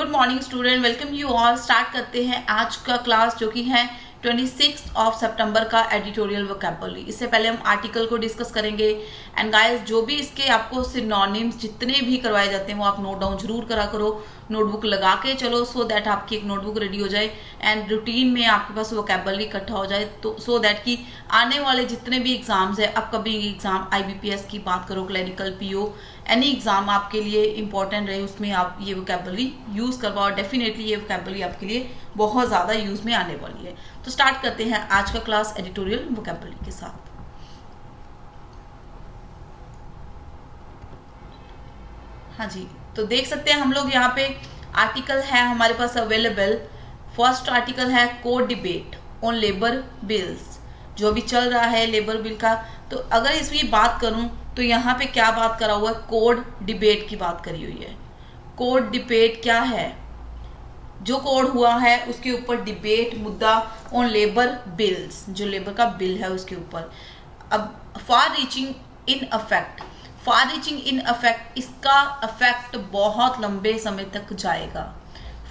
Good morning student, welcome you all. Start करते हैं आज का क्लास जो कि है 26 सितंबर का एडिटोरियल वोकैबुलरी। इससे पहले हम आर्टिकल को डिस्कस करेंगे एंड गाइस जो भी इसके आपको सिनोनिम्स जितने भी करवाए जाते हैं वो आप नोट डाउन जरूर करा करो, नोटबुक लगा के चलो सो दैट आपकी एक नोटबुक रेडी हो जाए एंड रूटीन में आपके पास वोकैबुलरी इकट्ठा हो जाए, तो सो दैट कि आने वाले जितने भी एग्जाम्स है, अपकमिंग एग्जाम, IBPS की बात करो, क्लरिकल, PO, एनी एग्जाम आपके लिए इंपॉर्टेंट रहे, उसमें आप ये वोकैबुलरी यूज करवाओ। डेफिनेटली ये वोकैबुलरी आपके लिए बहुत ज्यादा यूज में आने वाली है। तो स्टार्ट करते हैं आज का क्लास एडिटोरियल वोकैबुलरी के साथ। हाँ जी, तो देख सकते हैं हम लोग यहाँ पे आर्टिकल है हमारे पास अवेलेबल। फर्स्ट आर्टिकल है court debate on labour bills, जो अभी चल रहा है लेबर बिल का। तो अगर इसकी बात करूं तो यहाँ पे क्या बात करा हुआ है, कोड डिबेट की बात करी हुई है। कोड डिबेट क्या है, जो कोड हुआ है उसके ऊपर डिबेट, मुद्दा ऑन लेबर बिल्स, जो लेबर का बिल है उसके ऊपर। अब फार रीचिंग इन अफेक्ट, फार रीचिंग इन अफेक्ट, इसका अफेक्ट बहुत लंबे समय तक जाएगा।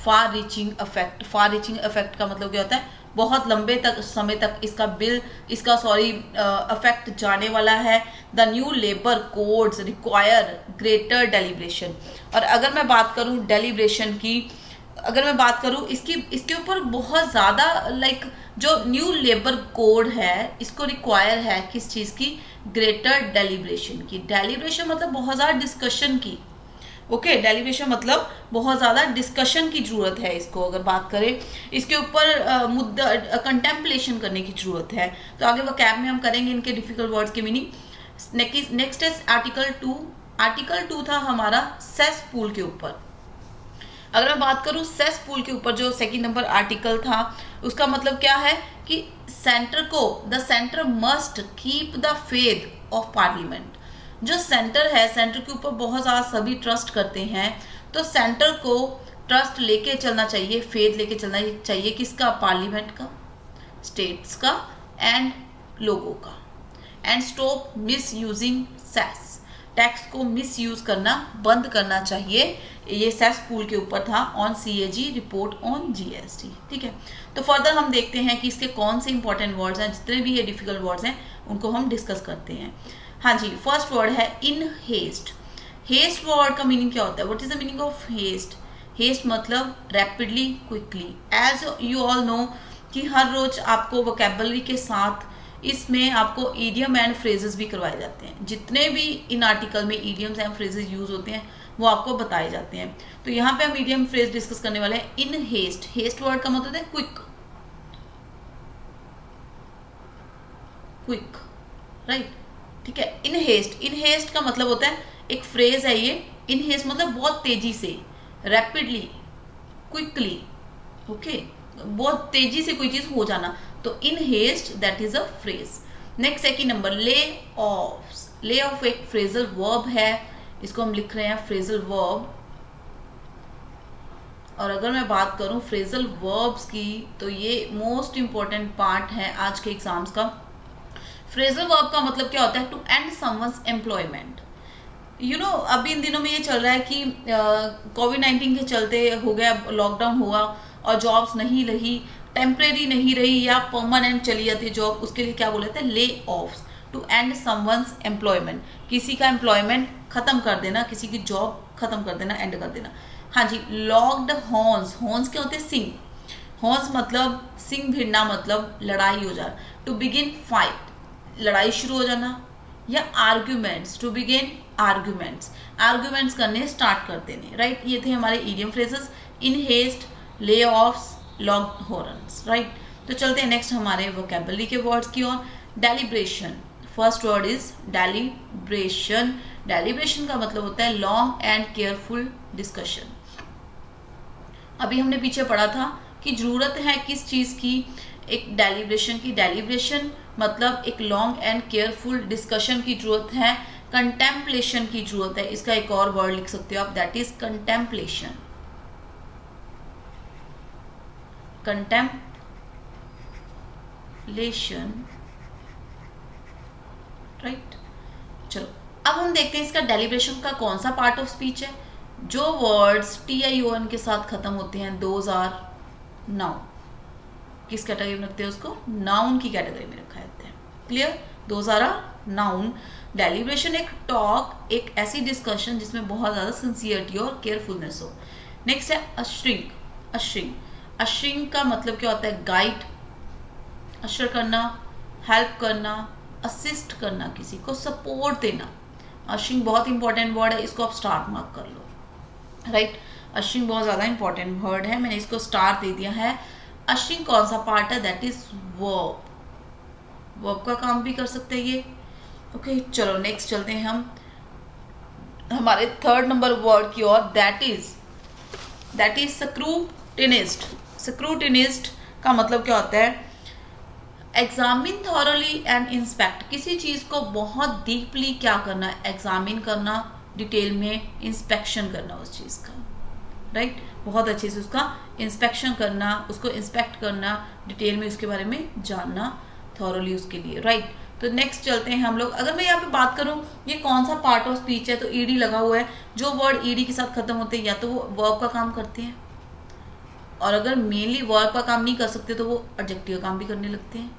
Far reaching affect, far reaching affect का मतलब क्या होता है, बहुत लंबे तक समय तक इसका बिल, इसका अफेक्ट जाने वाला है। The new labour codes require greater deliberation. और अगर मैं बात करूं डेलिब्रेशन की, अगर मैं बात करूं इसके ऊपर बहुत ज़्यादा जो न्यू लेबर कोड है इसको रिक्वायर है किस चीज़ की, ग्रेटर डेलिब्रेशन की। डेलिब्रेशन मतलब बहुत ज़्यादा डिस्कशन की। ओके, डेलिब्रेशन मतलब बहुत ज़्यादा डिस्कशन की ज़रूरत है इसको। अगर बात करें इसके ऊपर मुद्दा कंटेम्पलेशन करने की ज़रूरत है। तो आगे वोकैब में हम करेंगे इनके डिफिकल्ट वर्ड्स के मीनिंग। नेक्स्ट है आर्टिकल 2। आर्टिकल 2 था हमारा सेस पूल के ऊपर। अगर मैं बात करूं सेस पूल के ऊपर, जो सेकंड नंबर आर्टिकल था, उसका मतलब क्या है कि the centre must keep the faith of parliament. जो सेंटर है, सेंटर के ऊपर बहुत ज़्यादा सभी ट्रस्ट करते हैं, तो सेंटर को ट्रस्ट लेके चलना चाहिए, फेथ लेके चलना चाहिए किसका, पार्लियामेंट का, स्टेट्स का एंड लोगों का। And stop misusing cess, tax को मिस यूज करना बंद करना चाहिए। ये सेस पूल के ऊपर था on CAG report on GST। ठीक है, तो फर्दर हम देखते हैं कि इसके कौन से इंपॉर्टेंट वर्ड्स हैं, जितने भी ये डिफिकल्ट वर्ड्स हैं उनको हम डिस्कस करते हैं। हाँ जी, फर्स्ट वर्ड है इन हेस्ट। हेस्ट वर्ड का मीनिंग क्या होता है, what is the meaning of haste. Haste मतलब rapidly, quickly. As you all know कि हर रोज आपको वोकैबुलरी के साथ इसमें आपको ईडियम एंड फ्रेजेस भी करवाए जाते हैं। जितने भी इन आर्टिकल में ईडियम्स एंड फ्रेजेस यूज होते हैं वो आपको बताए जाते हैं। तो यहाँ पे हम ईडियम फ्रेज डिस्कस करने वाले हैं। इन हेस्ट, हेस्ट वर्ड का मतलब है क्विक, क्विक, राइट। ठीक है, इन हेस्ट, इन हेस्ट का मतलब होता है, एक फ्रेज है ये। इन हेस्ट मतलब बहुत तेजी से, रैपिडली, क्विकली, ओके, बहुत तेजी से कोई चीज हो जाना, तो in haste that is a phrase. Next second number lay off. Lay off एक फ्रेजल वर्ब है, इसको हम लिख रहे हैं फ्रेजल वर्ब। और अगर मैं बात करूं फ्रेजल वर्ब्स की, तो ये मोस्ट इंपॉर्टेंट पार्ट है आज के एग्जाम्स का। फ्रेजल वर्ब का मतलब क्या होता है, to end someone's employment. You know अभी इन दिनों में ये चल रहा है कि कोविड-19 के चलते हो गया, लॉकडाउन हुआ और जॉब्स नहीं रही, टेम्परेरी नहीं रही या परमानेंट चली जाती है जॉब, उसके लिए क्या बोले थे, lay offs. To end someone's employment, किसी का एम्प्लॉयमेंट खत्म कर देना, किसी की जॉब खत्म कर देना, एंड कर देना। हाँ जी, लॉक्ड हॉर्न्स। हॉर्न्स क्या होते हैं, सिंग। हॉर्न्स मतलब सिंग भिड़ना, मतलब लड़ाई हो जाना। टू बिगिन फाइट, लड़ाई शुरू हो जाना, या arguments, to begin arguments, arguments करने स्टार्ट कर देने, राइट। ये थे हमारे idiom phrases, in haste, lay offs, locked horns, right. तो चलते हैं नेक्स्ट हमारे वोकैबुलरी के वर्ड्स की ओर। Deliberation, first word is deliberation. Deliberation का मतलब होता है लॉन्ग एंड केयरफुल डिस्कशन। अभी हमने पीछे पढ़ा था कि जरूरत है किस चीज की, एक डेलिब्रेशन की। डेलिब्रेशन मतलब एक लॉन्ग एंड केयरफुल डिस्कशन की जरूरत है, कंटेम्पलेशन की जरूरत है। इसका एक और वर्ड लिख सकते हो आप, that is contemplation. Contemplation, right. चलो अब हम देखते हैं इसका डेलिब्रेशन का कौन सा पार्ट ऑफ स्पीच है। जो वर्ड्स TION के साथ खत्म होते हैं दोज आर नाउन। किस कैटेगरी में रखते हैं उसको? नाउन की कैटेगरी में रखा जाता है। Clear? Those are noun. Deliberation एक टॉक, एक ऐसी डिस्कशन जिसमें बहुत ज़्यादा सिंसियरिटी और केयरफुलनेस हो। नेक्स्ट है अशरिंग। अशरिंग, अशरिंग का मतलब क्या होता है? गाइड, अशर करना, हेल्प करना, असिस्ट करना, किसी को सपोर्ट देना। अशरिंग बहुत इंपॉर्टेंट वर्ड है, इसको आप स्टार मार्क कर लो। राइट, अशरिंग बहुत ज़्यादा इंपॉर्टेंट वर्ड है, मैंने इसको स्टार दे दिया है। अशरिंग कौन सा पार्ट है? That is verb. वर्ब का काम भी कर सकते हैं ये। ओके, चलो नेक्स्ट चलते हैं हम हमारे थर्ड नंबर वर्ड की ओर। That is स्क्रूटिनिस्ट। स्क्रूटिनिस्ट का मतलब क्या होता है? Examine thoroughly and inspect. किसी चीज को बहुत डीपली क्या करना? एग्जामिन करना, डिटेल में इंस्पेक्शन करना उस चीज का। राइट, बहुत अच्छे से उसका इंस्पेक्शन करना, उसको इंस्पेक्ट करना, डिटेल में उसके बारे में जानना थॉरली उसके लिए। राइट, तो नेक्स्ट चलते हैं हम लोग। अगर मैं यहाँ पे बात करूँ ये कौन सा पार्ट ऑफ स्पीच है, तो ईडी लगा हुआ है। जो वर्ड ईडी के साथ खत्म होते हैं या तो वो वर्ब का काम करते हैं, और अगर मेनली वर्ब का काम नहीं कर सकते तो वो एडजेक्टिव का काम भी करने लगते हैं।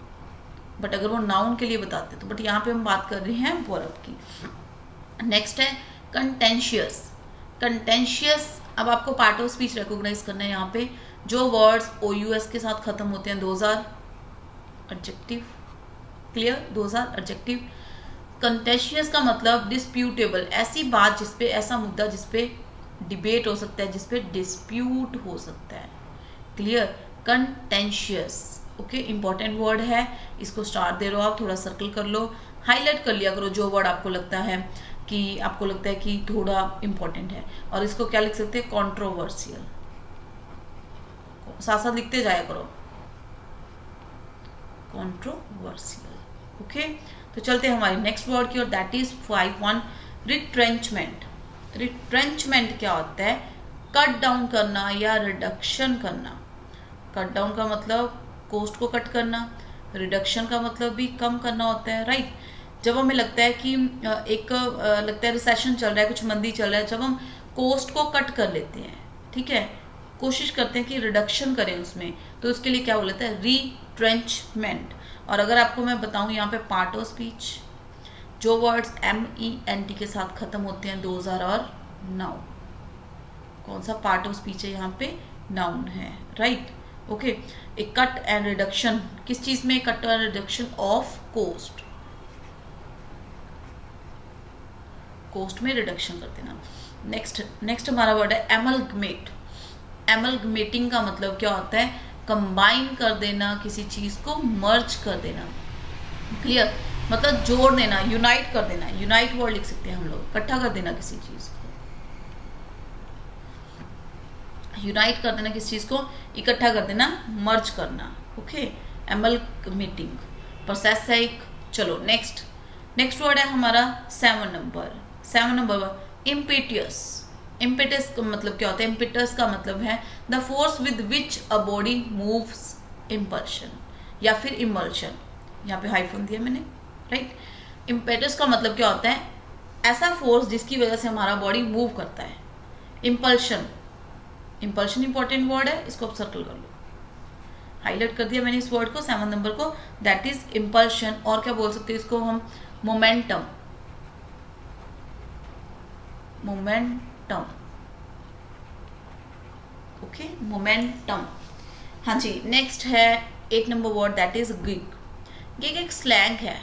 बट अगर वो नाउन के लिए बताते तो, बट यहाँ पे हम बात कर रहे हैं वर्ब की। नेक्स्ट है कंटेंशियस। कंटेंशियस, अब आपको पार्ट ऑफ स्पीच रिकॉग्नाइज करना है। यहाँ पे जो वर्ड्स OUS के साथ खत्म होते हैं those are adjective. Clear? Those are adjective. Contentious का मतलब डिस्प्यूटेबल, ऐसी बात जिसपे, ऐसा मुद्दा जिसपे डिबेट हो सकता है, जिसपे डिस्प्यूट हो सकता है। Clear? Contentious. Okay, important word है, इसको स्टार दे रहे हो आप, थोड़ा सर्कल कर लो, हाईलाइट कर लिया करो जो वर्ड आपको लगता है कि थोड़ा इंपॉर्टेंट है। और इसको क्या लिख सकते हैं? कंट्रोवर्शियल। साथ साथ लिखते जाया करो, कंट्रोवर्शियल। ओके, तो चलते हैं हमारे नेक्स्ट वर्ड की और। That is 5-1 retrenchment. रिट्रेंचमेंट क्या होता है? कट डाउन करना या रिडक्शन करना। कट डाउन का मतलब कोस्ट को कट करना, रिडक्शन का मतलब भी कम करना होता है। राइट, जब हमें लगता है कि लगता है रिसेशन चल रहा है, कुछ मंदी चल रहा है, जब हम कोस्ट को कट कर लेते हैं, ठीक है, कोशिश करते हैं कि रिडक्शन करें उसमें, तो उसके लिए क्या बोलते हैं? रिट्रेंचमेंट। और अगर आपको मैं बताऊं यहाँ पे पार्ट ऑफ स्पीच, जो वर्ड्स MENT के साथ खत्म होते हैं दोज आर और नाउन। कौन सा पार्ट ऑफ स्पीच है यहाँ पे? नाउन है। Right, okay. A cut and reduction, किस चीज में? Cut and reduction of cost, cost में रिडक्शन कर देना। नेक्स्ट हमारा वर्ड है एमलगमेट। एमलगमेटिंग का मतलब क्या होता है? कंबाइन कर देना, किसी चीज को मर्ज कर देना। क्लियर? मतलब जोड़ देना, यूनाइट कर देना। यूनाइट वर्ड लिख सकते हैं हम लोग, इकट्ठा कर देना किसी चीज को, यूनाइट कर देना, किसी चीज को इकट्ठा कर देना, मर्ज करना। ओके, एमलगमेटिंग प्रोसेस है एक। चलो नेक्स्ट वर्ड है हमारा 7 नंबर इम्पेटियस। इम्पेटस का मतलब क्या होता है? इम्पेटस का मतलब है the force with which a body moves, impulsion या फिर इमल्शन। यहाँ पे हाइफन दिया मैंने। राइट, इम्पेटस का मतलब क्या होता है? ऐसा फोर्स जिसकी वजह से हमारा बॉडी मूव करता है। इम्पल्शन इंपॉर्टेंट वर्ड है, इसको आप सर्कल कर लो, हाईलाइट कर दिया मैंने इस वर्ड को, 7 नंबर को। That is impulsion. और क्या बोल सकते हैं इसको हम? मोमेंटम। Okay, momentum. हाँ जी, नेक्स्ट है 8 number word, that is gig. Gig एक स्लैंग है,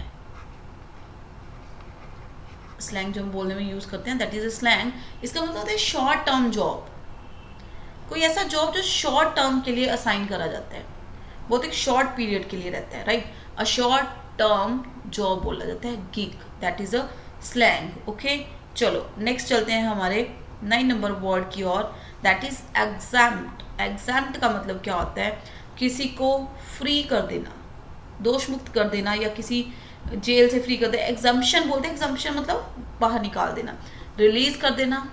स्लैंग जो हम बोलने में यूज करते हैं, दैट इज अ स्लैंग। इसका मतलब होता है शॉर्ट टर्म जॉब। कोई ऐसा जॉब जो शॉर्ट टर्म के लिए असाइन करा जाता है, बहुत एक शॉर्ट पीरियड के लिए रहता है। Right, a short term job बोला जाता है gig, that is a slang. Okay, चलो नेक्स्ट चलते हैं हमारे 9 नंबर वर्ड की ओर, दैट इज एग्जैम्प्ट। एग्जैम्प्ट का मतलब क्या होता है? किसी को फ्री कर देना, दोष मुक्त कर देना, या किसी जेल से फ्री कर देना। एग्जम्पशन बोलते हैं, एग्जम्पशन मतलब बाहर निकाल देना, रिलीज कर देना।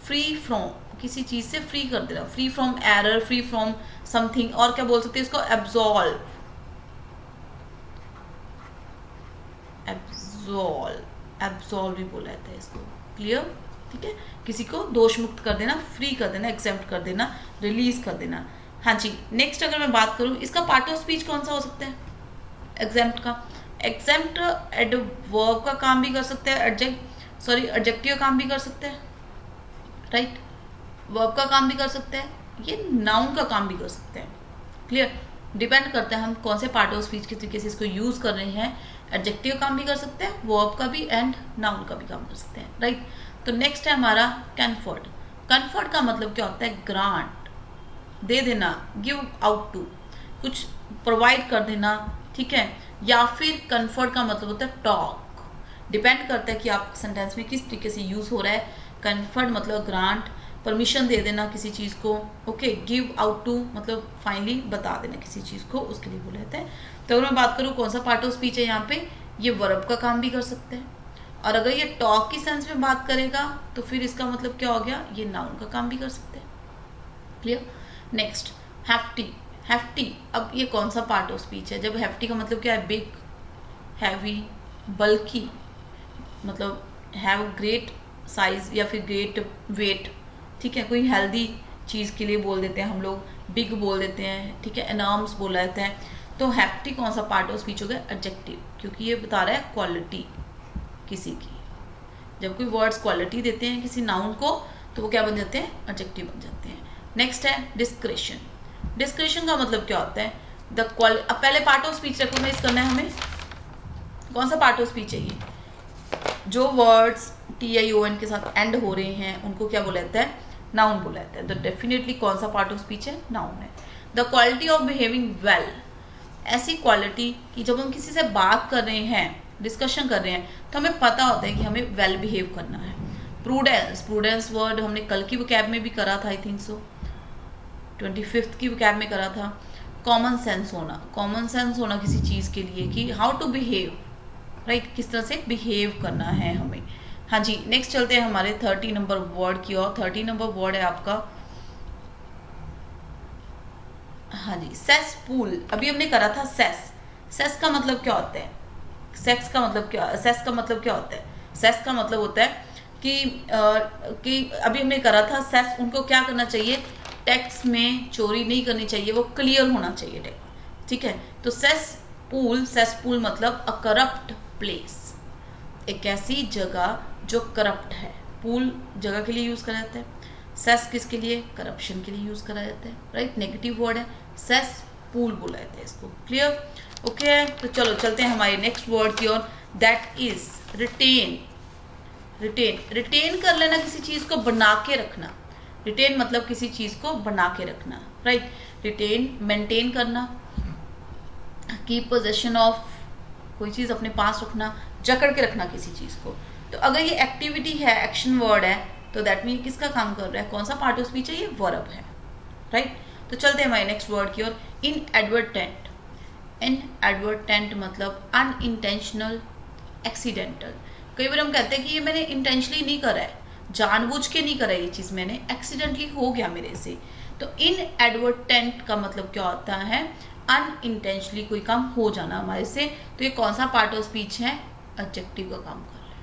फ्री फ्रॉम, किसी चीज से फ्री कर देना, free from error, free from something. और क्या बोल सकते हैं इसको? एब्सॉल्व। एब्सॉल्व भी बोला जाता है इसको। क्लियर? ठीक है, किसी को दोष मुक्त कर देना, फ्री कर देना, एग्जेम्प्ट कर देना, रिलीज कर देना। हाँ जी, नेक्स्ट अगर मैं बात करूँ इसका पार्ट ऑफ स्पीच कौन सा हो सकता है, एग्जेम्प्ट का। एग्जेम्प्ट एडवर्ब का काम भी कर सकता है, एडजेक्टिव काम भी कर सकता है, राइट, वर्ब का काम भी कर सकता है, ये नाउन का काम भी कर सकते हैं। क्लियर, डिपेंड करता है हम कौन से पार्ट ऑफ स्पीच के तरीके से इसको यूज कर रहे हैं। एडजेक्टिव काम भी कर सकते हैं, वर्ब का भी एंड नाउन का भी काम कर सकते हैं, राइट। तो नेक्स्ट है हमारा कन्फर्ट। कन्फर्ट का मतलब क्या होता है, ग्रांट, दे देना, गिव आउट टू, कुछ प्रोवाइड कर देना, ठीक है। या फिर कन्फर्ट का मतलब होता है टॉक, डिपेंड करता है कि आप सेंटेंस में किस तरीके से यूज हो रहा है। कन्फर्ट मतलब ग्रांट, परमिशन दे देना किसी चीज़ को, ओके। गिव आउट टू मतलब फाइनली बता देना किसी चीज़ को, उसके लिए बोले जाते हैं। तो अगर मैं बात करूँ कौन सा पार्ट ऑफ स्पीच है यहाँ पे, ये वर्ब का काम भी कर सकते हैं। और अगर ये टॉक की सेंस में बात करेगा तो फिर इसका मतलब क्या हो गया, ये नाउन का काम भी कर सकते हैं। क्लियर। Next hefty. हैफ्टी, अब ये कौन सा पार्ट ऑफ स्पीच है, जब हैफ्टी का मतलब क्या है, बिग, हैवी, बल्की, मतलब हैव ग्रेट साइज या फिर ग्रेट वेट, ठीक है। कोई हेल्दी चीज़ के लिए बोल देते हैं हम लोग, बिग बोल देते हैं, ठीक है, एनॉर्म्स बोला जाता है। तो हैफ्टी कौन सा पार्ट ऑफ स्पीच हो गया, एडजेक्टिव, क्योंकि ये बता रहा है क्वालिटी किसी की। जब कोई वर्ड्स क्वालिटी देते हैं किसी नाउन को तो वो क्या बन जाते हैं, एडजेक्टिव बन जाते हैं। नेक्स्ट है डिस्क्रिशन। डिस्क्रिशन का मतलब क्या होता है, अब पहले पार्ट ऑफ स्पीच रिकॉग्नाइज करना है हमें, कौन सा पार्ट ऑफ स्पीच है ये, जो वर्ड्स TION के साथ एंड हो रहे हैं उनको क्या बोला जाता है, नाउन बोला जाता है। तो डेफिनेटली कौन सा पार्ट ऑफ स्पीच है, नाउन है। The quality of behaving well, ऐसी क्वालिटी कि जब हम किसी से बात कर रहे हैं, डिस्कशन कर रहे हैं, तो हमें पता होता है कि हमें वेल बिहेव करना है। प्रूडेंस, प्रूडेंस वर्ड हमने कल की वोकैब में भी करा था, आई थिंक सो 25th की वोकैब में करा था। कॉमन सेंस होना, कॉमन सेंस होना किसी चीज़ के लिए कि हाउ टू बिहेव, राइट, किस तरह से बिहेव करना है हमें। हाँ जी, नेक्स्ट चलते हैं हमारे 30 नंबर वर्ड की ओर। 30 नंबर वर्ड है आपका, हाँ जी, सेस पूल। अभी हमने करा था सेस। सेस का मतलब क्या होता है, सेक्स का मतलब क्या, सेस का मतलब क्या होता है, सेस का मतलब होता है कि अभी हमने करा था सेस, उनको क्या करना चाहिए, टेक्स्ट में चोरी नहीं करनी चाहिए, वो क्लियर होना चाहिए टेक्स्ट, ठीक है। तो सेस पूल मतलब अ करप्ट प्लेस, एक ऐसी जगह जो करप्ट है। पूल जगह के लिए यूज करा जाता है, सेस किसके लिए, करप्शन के लिए यूज करा जाता है, राइट। नेगेटिव वर्ड है, सेस पूल बोला जाता है इसको। Clear, okay. तो चलो चलते हैं हमारे नेक्स्ट वर्ड की ओर, दैट इज रिटेन। रिटेन कर लेना, किसी चीज को बना के रखना। रिटेन मतलब किसी चीज को बना के रखना, राइट। रिटेन मेंटेन करना, कीप पोजेशन ऑफ, कोई चीज अपने पास रखना, जकड़ के रखना किसी चीज को। तो अगर ये एक्टिविटी है, एक्शन वर्ड है, तो दैट मीन किसका काम कर रहा है, कौन सा पार्ट ऑफ स्पीच है, ये वर्ब है, राइट। तो चलते हैं हमारे नेक्स्ट वर्ड की ओर, इनएडवर्टेंट। इनएडवर्टेंट मतलब अनइंटेंशनल, एक्सीडेंटल। कई बार हम कहते हैं कि ये मैंने इंटेंशनली नहीं करा है, जानबूझ के नहीं करा ये चीज़ मैंने, एक्सीडेंटली हो गया मेरे से। तो इनएडवर्टेंट का मतलब क्या होता है, अनइंटेंशनली कोई काम हो जाना हमारे से। तो ये कौन सा पार्ट ऑफ स्पीच है, एडजेक्टिव का काम कर रहा है,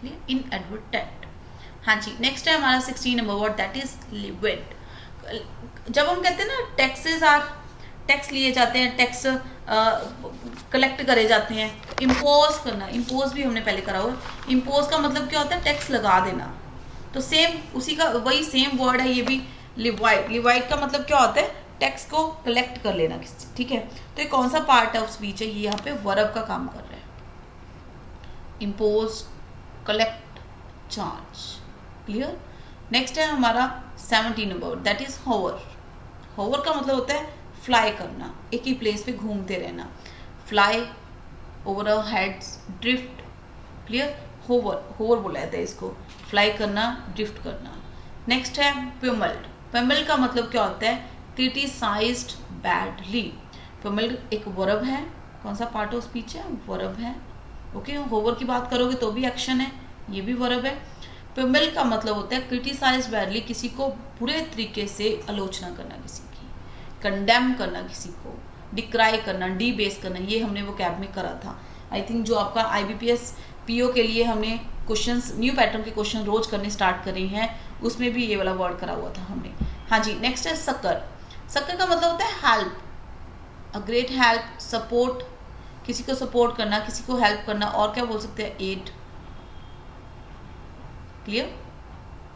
क्लियर, इनएडवर्टेंट। हाँ जी, नेक्स्ट है हमारा 16 number word, that is levied. जब हम कहते हैं ना टैक्सेस आर, टैक्स लिए जाते हैं, टैक्स कलेक्ट करे जाते हैं, इम्पोज करना, इम्पोज भी हमने पहले करा हुआ। इम्पोज का मतलब क्या होता है, टैक्स लगा देना। तो सेम उसी का वही सेम वर्ड है ये भी, लिवाइड। लिवाइड का मतलब क्या होता है, टैक्स को कलेक्ट कर लेना किसी, ठीक है। तो ये कौन सा पार्ट ऑफ स्पीच है, ये यहाँ पे वर्ब का काम कर रहा है, impose, collect, charge. Clear. Next है हमारा 17 नंबर, दैट इज होवर। होवर का मतलब होता है फ्लाई करना, एक ही प्लेस पे घूमते रहना, fly over our heads, drift. Clear, hover, hover बोला जाता है इसको, फ्लाई करना, ड्रिफ्ट करना। नेक्स्ट है प्यूमल्ड। प्यूमल्ड का मतलब क्या होता है, क्रिटिसाइज्ड बैडली। प्यूमल्ड एक वर्ब है, कौन सा पार्ट ऑफ स्पीच है, वर्ब है, ओके। होवर की बात करोगे तो भी एक्शन है, ये भी वर्ब है। प्यूमल्ड का मतलब होता है क्रिटिसाइज बैडली, किसी को बुरे तरीके से आलोचना करना, किसी की कंडेम करना, किसी को डिक्राई करना, डीबेस करना। ये हमने वो कैब में करा था, आई थिंक जो आपका IBPS PO के लिए हमने क्वेश्चंस, न्यू पैटर्न के क्वेश्चन रोज करने स्टार्ट करे हैं, उसमें भी ये वाला वर्ड करा हुआ था हमने। हाँ जी, नेक्स्ट है सक्कर। सक्कर का मतलब होता है help, a great help, support, किसी को सपोर्ट करना, किसी को हेल्प करना, और क्या बोल सकते हैं, एड। क्लियर,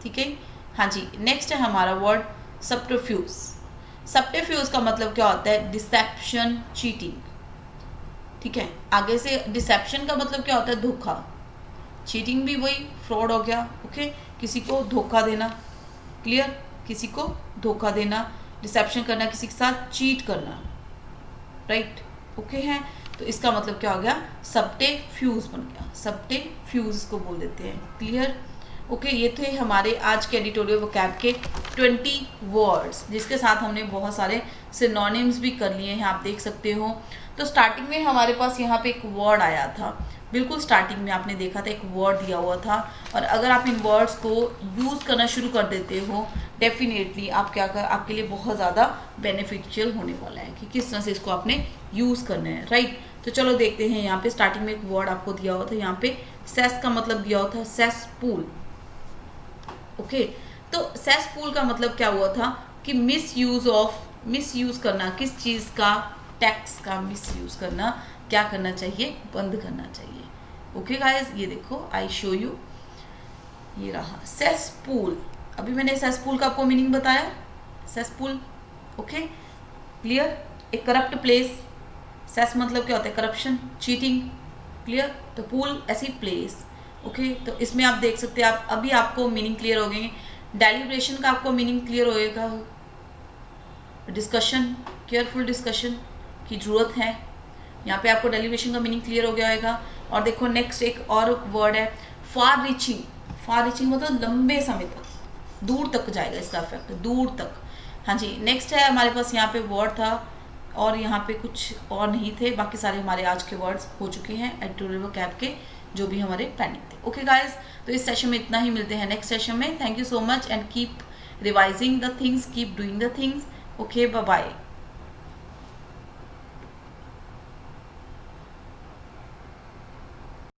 ठीक है। हाँ जी, नेक्स्ट है हमारा वर्ड सब्टरफ्यूज। सब्टरफ्यूज का मतलब क्या होता है, डिसेप्शन, चीटिंग। ठीक है, आगे से डिसेप्शन का मतलब क्या होता है, धोखा। चीटिंग भी वही फ्रॉड हो गया। ओके, किसी को धोखा देना। क्लियर, किसी को धोखा देना, डिसेप्शन करना, किसी के साथ चीट करना। राइट, ओके है। तो इसका मतलब क्या हो गया, सब्टरफ्यूज बन गया, सब्टरफ्यूज इसको बोल देते हैं। Clear, okay. ये थे हमारे आज के एडिटोरियल वोकैब के 20 वर्ड्स, जिसके साथ हमने बहुत सारे सिनोनिम्स भी कर लिए हैं, आप देख सकते हो। तो स्टार्टिंग में हमारे पास यहाँ पे एक वर्ड आया था, बिल्कुल स्टार्टिंग में आपने देखा था एक वर्ड दिया हुआ था, और अगर आप इन वर्ड्स को यूज़ करना शुरू कर देते हो, डेफिनेटली आप क्या कर, आपके लिए बहुत ज़्यादा बेनिफिशियल होने वाला है कि किस तरह से इसको आपने यूज़ करना है। राइट, तो चलो देखते हैं। यहाँ पे स्टार्टिंग में एक वर्ड आपको दिया हुआ था, यहाँ पे सेस का मतलब दिया हुआ था, सेसपूल। ओके, तो सेसपूल का मतलब क्या हुआ था कि मिसयूज करना, किस चीज़ का, टैक्स का मिसयूज करना, क्या करना चाहिए, बंद करना चाहिए। ओके गाइस, ये देखो आई शो यू, ये रहा सेसपूल। अभी मैंने सेसपूल का आपको मीनिंग बताया, सेसपूल। ओके, क्लियर, एक करप्ट प्लेस। सेस मतलब क्या होता है, करप्शन, चीटिंग। क्लियर, तो पूल ऐसी प्लेस। ओके, तो इसमें आप देख सकते हैं, आप अभी आपको मीनिंग क्लियर हो गए। डेलिब्रेशन का आपको मीनिंग क्लियर होएगा, डिस्कशन, केयरफुल डिस्कशन की जरूरत है। यहाँ पे आपको डेलिब्रेशन का मीनिंग क्लियर हो गया होगा। और देखो नेक्स्ट एक और वर्ड है फार रीचिंग। फार रीचिंग मतलब लंबे समय तक, दूर तक जाएगा इसका इफेक्ट, दूर तक। हाँ जी, नेक्स्ट है हमारे पास यहाँ पे वर्ड था, और यहाँ पे कुछ और नहीं थे, बाकी सारे हमारे आज के वर्ड्स हो चुके हैं एडिटोरियल वोकैब के, जो भी हमारे पेंडिंग थे। ओके गाइज, तो इस सेशन में इतना ही, मिलते हैं नेक्स्ट सेशन में। Thank you so much and keep revising the things, keep doing the things. Okay, bye bye.